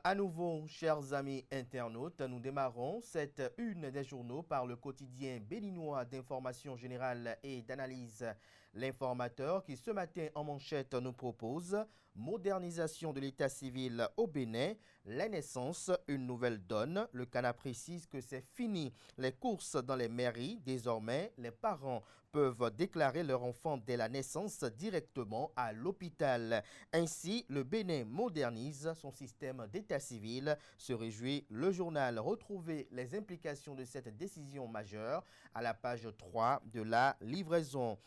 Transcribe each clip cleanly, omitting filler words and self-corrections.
À nouveau, chers amis internautes, nous démarrons cette une des journaux par le quotidien béninois d'information générale et d'analyse. L'informateur qui ce matin en manchette nous propose modernisation de l'état civil au Bénin, la naissance, une nouvelle donne. Le Cana précise que c'est fini les courses dans les mairies. Désormais, les parents peuvent déclarer leur enfant dès la naissance directement à l'hôpital. Ainsi, le Bénin modernise son système d'état civil, se réjouit le journal. Retrouvez les implications de cette décision majeure à la page 3 de la livraison.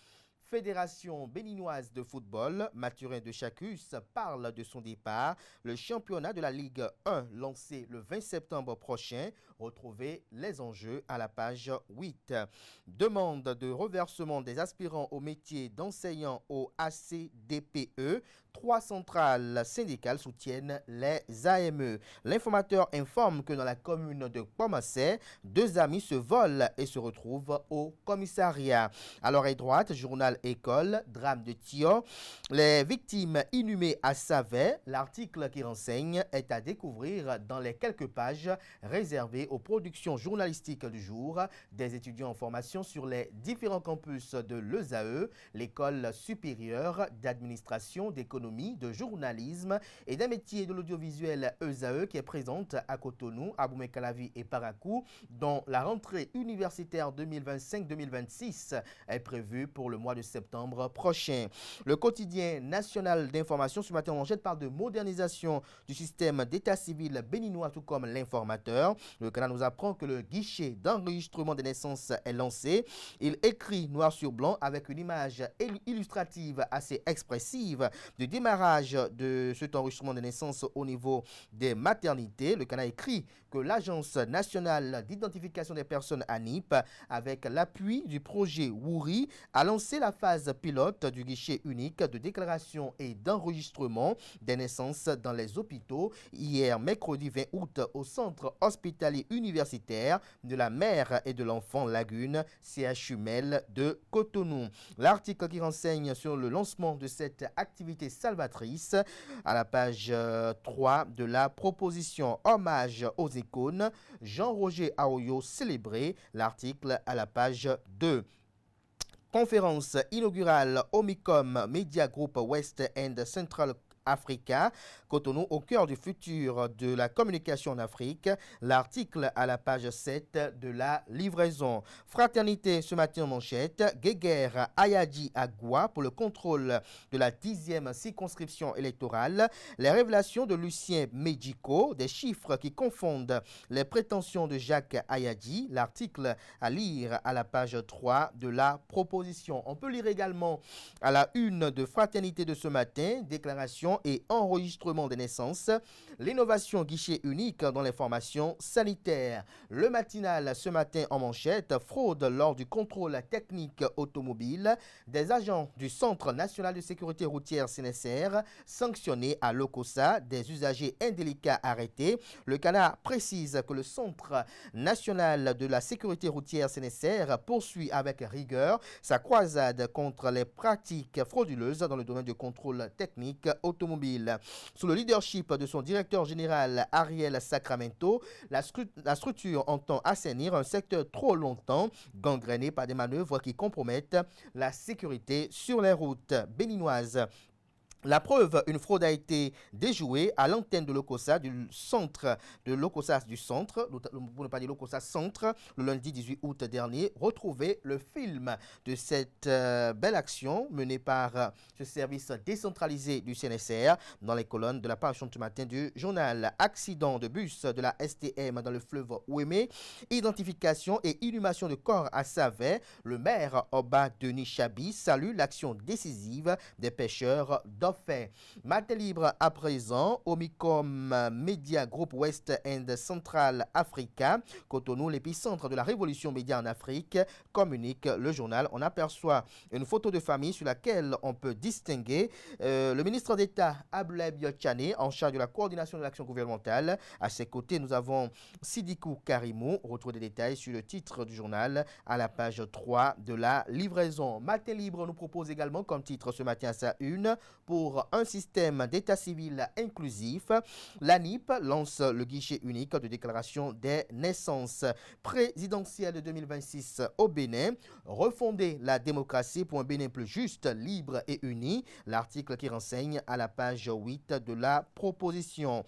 Fédération béninoise de football, Mathurin de Chacus parle de son départ. Le championnat de la Ligue 1 lancé le 20 septembre prochain. Retrouvez les enjeux à la page 8. Demande de reversement des aspirants au métier d'enseignant au ACDPE. 3 centrales syndicales soutiennent les AME. L'informateur informe que dans la commune de Pomassé, 2 amis se volent et se retrouvent au commissariat. À l'oreille droite, journal École, drame de Thion. Les victimes inhumées à Savet. L'article qui renseigne est à découvrir dans les quelques pages réservées aux productions journalistiques du jour des étudiants en formation sur les différents campus de l'ESAE, l'école supérieure d'administration, d'économie, de journalisme et des métiers de l'audiovisuel ESAE qui est présente à Cotonou, à Boumé-Calavi et Parakou, dont la rentrée universitaire 2025-2026 est prévue pour le mois de septembre prochain. Le quotidien national d'information ce matin en manchette parle de modernisation du système d'état civil béninois, tout comme l'informateur. Le Canada nous apprend que le guichet d'enregistrement des naissances est lancé. Il écrit noir sur blanc avec une image illustrative assez expressive du démarrage de cet enregistrement des naissances au niveau des maternités. Le Canada écrit que l'Agence nationale d'identification des personnes ANIP, avec l'appui du projet WURI, a lancé la phase pilote du guichet unique de déclaration et d'enregistrement des naissances dans les hôpitaux hier mercredi 20 août au centre hospitalier universitaire de la mère et de l'enfant Lagune, CHUMEL de Cotonou. L'article qui renseigne sur le lancement de cette activité salvatrice à la page 3 de la proposition hommage aux icônes, Jean-Roger Aoyo célébré, l'article à la page 2. Conférence inaugurale Omicom Media Group West and Central Africa, Cotonou au cœur du futur de la communication en Afrique. L'article à la page 7 de la livraison. Fraternité ce matin en manchette. Guéguerre Ayadi Agua pour le contrôle de la 10e circonscription électorale. Les révélations de Lucien Medjico, des chiffres qui confondent les prétentions de Jacques Ayadi. L'article à lire à la page 3 de la proposition. On peut lire également à la une de Fraternité de ce matin, déclaration et enregistrement des naissances, l'innovation guichet unique dans les formations sanitaires. Le matinal ce matin en manchette, fraude lors du contrôle technique automobile, des agents du Centre national de sécurité routière CNSR sanctionnés à Lokossa, des usagers indélicats arrêtés. Le Canada précise que le Centre national de la sécurité routière CNSR poursuit avec rigueur sa croisade contre les pratiques frauduleuses dans le domaine du contrôle technique automobile. Sous le leadership de son directeur général Ariel Sacramento, la structure entend assainir un secteur trop longtemps gangréné par des manœuvres qui compromettent la sécurité sur les routes béninoises. La preuve, une fraude a été déjouée à l'antenne de Lokossa du centre, pour ne pas dire Lokossa Centre, le lundi 18 août dernier. Retrouvez le film de cette belle action menée par ce service décentralisé du CNSR dans les colonnes de la page ce matin du journal. Accident de bus de la STM dans le fleuve Ouémé, identification et inhumation de corps à Savet. Le maire Oba Denis Chabi salue l'action décisive des pêcheurs d'offres. Matin libre à présent, Omicom Media Group West and Central Africa, Cotonou, l'épicentre de la révolution média en Afrique, communique le journal. On aperçoit une photo de famille sur laquelle on peut distinguer le ministre d'État Ableb Yotchane en charge de la coordination de l'action gouvernementale. À ses côtés, nous avons Sidikou Karimou. Retrouvez des détails sur le titre du journal à la page 3 de la livraison. Matin libre nous propose également comme titre ce matin à sa une pour pour un système d'état civil inclusif. L'ANIP lance le guichet unique de déclaration des naissances. Présidentielle de 2026 au Bénin. Refonder la démocratie pour un Bénin plus juste, libre et uni. L'article qui renseigne à la page 8 de la proposition.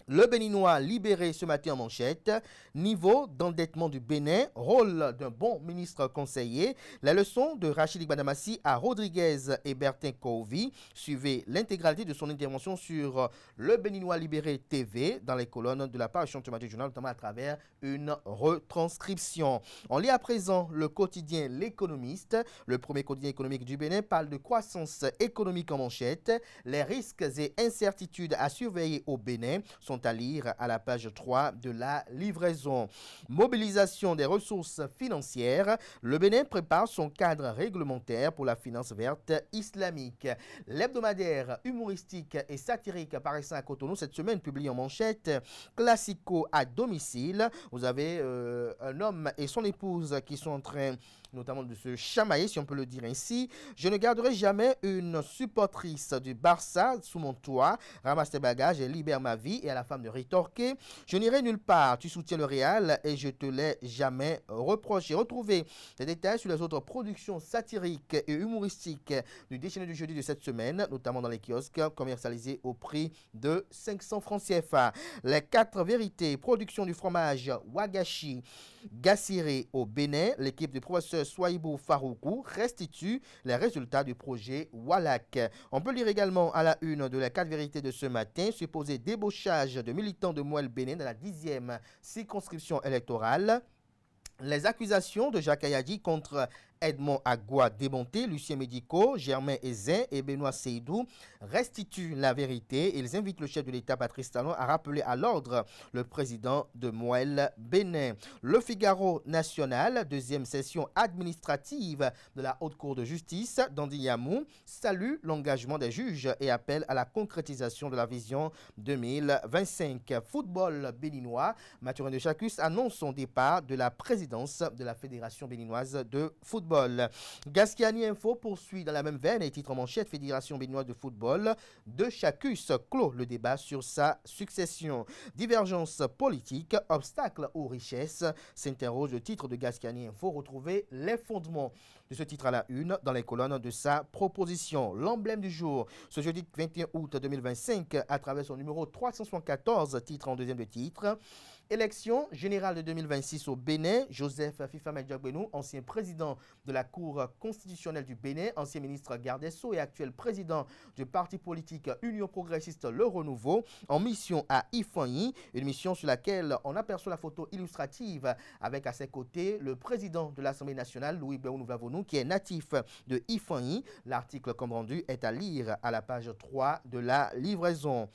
Le Béninois libéré ce matin en manchette. Niveau d'endettement du Bénin, rôle d'un bon ministre conseiller. La leçon de Rachid Badamassi à Rodriguez et Bertin Kovi. Suivez l'intégralité de son intervention sur le Béninois libéré TV dans les colonnes de la page du journal, notamment à travers une retranscription. On lit à présent le quotidien L'Économiste. Le premier quotidien économique du Bénin parle de croissance économique en manchette. Les risques et incertitudes à surveiller au Bénin sont à lire à la page 3 de la livraison. Mobilisation des ressources financières. Le Bénin prépare son cadre réglementaire pour la finance verte islamique. L'hebdomadaire humoristique et satirique paraissant à Cotonou cette semaine publie en manchette Classico à domicile. Vous avez un homme et son épouse qui sont en train notamment de se chamailler, si on peut le dire ainsi. Je ne garderai jamais une supportrice du Barça sous mon toit. Ramasse tes bagages et libère ma vie. Et à la femme de rétorquer, je n'irai nulle part. Tu soutiens le Real et je te l'ai jamais reproché. Retrouvez les détails sur les autres productions satiriques et humoristiques du déjeuner du jeudi de cette semaine, notamment dans les kiosques commercialisés au prix de 500 francs CFA. Les 4 vérités, production du fromage Wagashi Gassiré au Bénin. L'équipe du professeur Souaïbou Faroukou restitue les résultats du projet Wallak. On peut lire également à la une de la 4 vérités de ce matin, supposé débauchage de militants de Mouel Bénin dans la 10e circonscription électorale. Les accusations de Jacques Ayadi contre Edmond Agua démonté, Lucien Médico, Germain Ezin et Benoît Seydou restituent la vérité. Ils invitent le chef de l'État, Patrice Talon, à rappeler à l'ordre le président de Mouel Bénin. Le Figaro national, deuxième session administrative de la Haute Cour de justice d'Andiyamou, salue l'engagement des juges et appelle à la concrétisation de la vision 2025. Football béninois, Mathurin de Chacus annonce son départ de la présidence de la Fédération béninoise de football. Gasquiani Info poursuit dans la même veine et titre en manchette Fédération béninoise de football de Chacus clôt le débat sur sa succession. Divergence politique, obstacle aux richesses, s'interroge le titre de Gasquiani Info. Retrouvez les fondements de ce titre à la une dans les colonnes de sa proposition. L'emblème du jour, ce jeudi 21 août 2025, à travers son numéro 374, titre en deuxième de titre. Élection générale de 2026 au Bénin. Joseph Fifama Diogbenou, ancien président de la Cour constitutionnelle du Bénin, ancien ministre garde des Sceaux et actuel président du parti politique Union progressiste Le Renouveau, en mission à Ifanyi, une mission sur laquelle on aperçoit la photo illustrative avec à ses côtés le président de l'Assemblée nationale, Louis Béounou-Vlavonou, qui est natif de Ifanyi. L'article comme rendu est à lire à la page 3 de la livraison.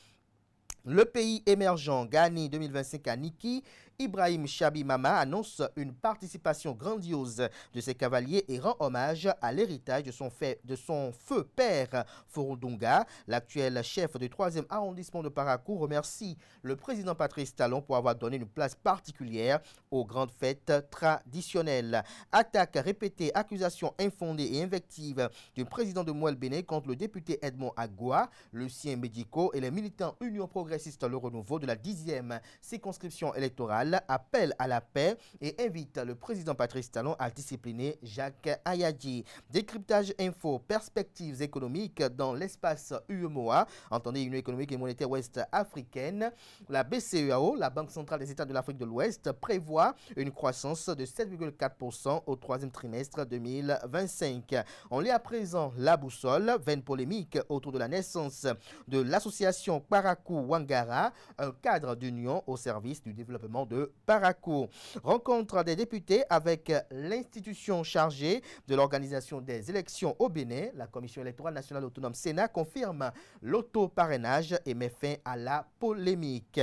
Le pays émergent Ghani 2025 à Niki, Ibrahim Chabi Mama annonce une participation grandiose de ses cavaliers et rend hommage à l'héritage de son feu père Forodunga. L'actuel chef du 3e arrondissement de Parakou remercie le président Patrice Talon pour avoir donné une place particulière aux grandes fêtes traditionnelles. Attaque répétée, accusations infondées et invectives du président de Mouel Bénin contre le député Edmond Agua, Lucien Médico et les militants Union progressiste Le Renouveau de la 10e circonscription électorale appelle à la paix et invite le président Patrice Talon à discipliner Jacques Ayadi. Décryptage info, perspectives économiques dans l'espace UEMOA, entendez Union économique et monétaire ouest africaine. La BCEAO, la Banque centrale des États de l'Afrique de l'Ouest, prévoit une croissance de 7,4% au troisième trimestre 2025. On lit à présent la boussole, vaine polémique autour de la naissance de l'association Parakou Wangara, un cadre d'union au service du développement de Parakou. Rencontre des députés avec l'institution chargée de l'organisation des élections au Bénin. La Commission électorale nationale autonome Sénat confirme l'auto-parrainage et met fin à la polémique.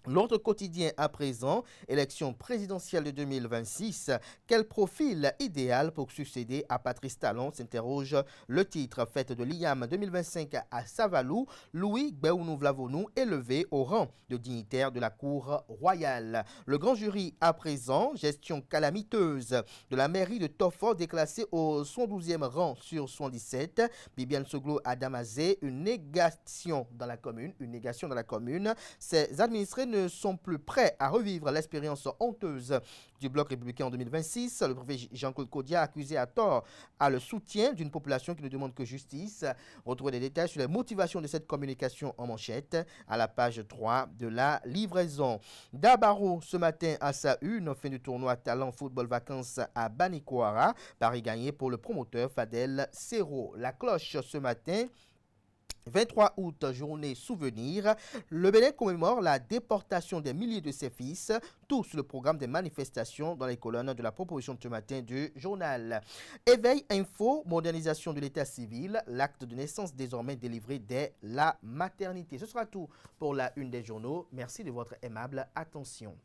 L'autre quotidien à présent, élection présidentielle de 2026, quel profil idéal pour succéder à Patrice Talon, s'interroge le titre. Fête de l'IAM 2025 à Savalou, Louis Gbéounou Vlavonou élevé au rang de dignitaire de la Cour royale. Le grand jury à présent, gestion calamiteuse de la mairie de Tofo déclassée au 112e rang sur 117. Bibiane Soglo a damasé une négation dans la commune. Ses administrés ne sont plus prêts à revivre l'expérience honteuse du bloc républicain en 2026. Le préfet Jean-Claude Kodia, accusé à tort, a le soutien d'une population qui ne demande que justice. Retrouvez des détails sur les motivations de cette communication en manchette à la page 3 de la livraison. Dabaro, ce matin, à sa une, fin du tournoi Talent Football Vacances à Banikwara. Paris gagné pour le promoteur Fadel Serro. La cloche ce matin. 23 août, journée souvenir, le Bénin commémore la déportation des milliers de ses fils, tout sur le programme des manifestations dans les colonnes de la proposition de ce matin du journal. Éveil info, modernisation de l'état civil, l'acte de naissance désormais délivré dès la maternité. Ce sera tout pour la une des journaux. Merci de votre aimable attention.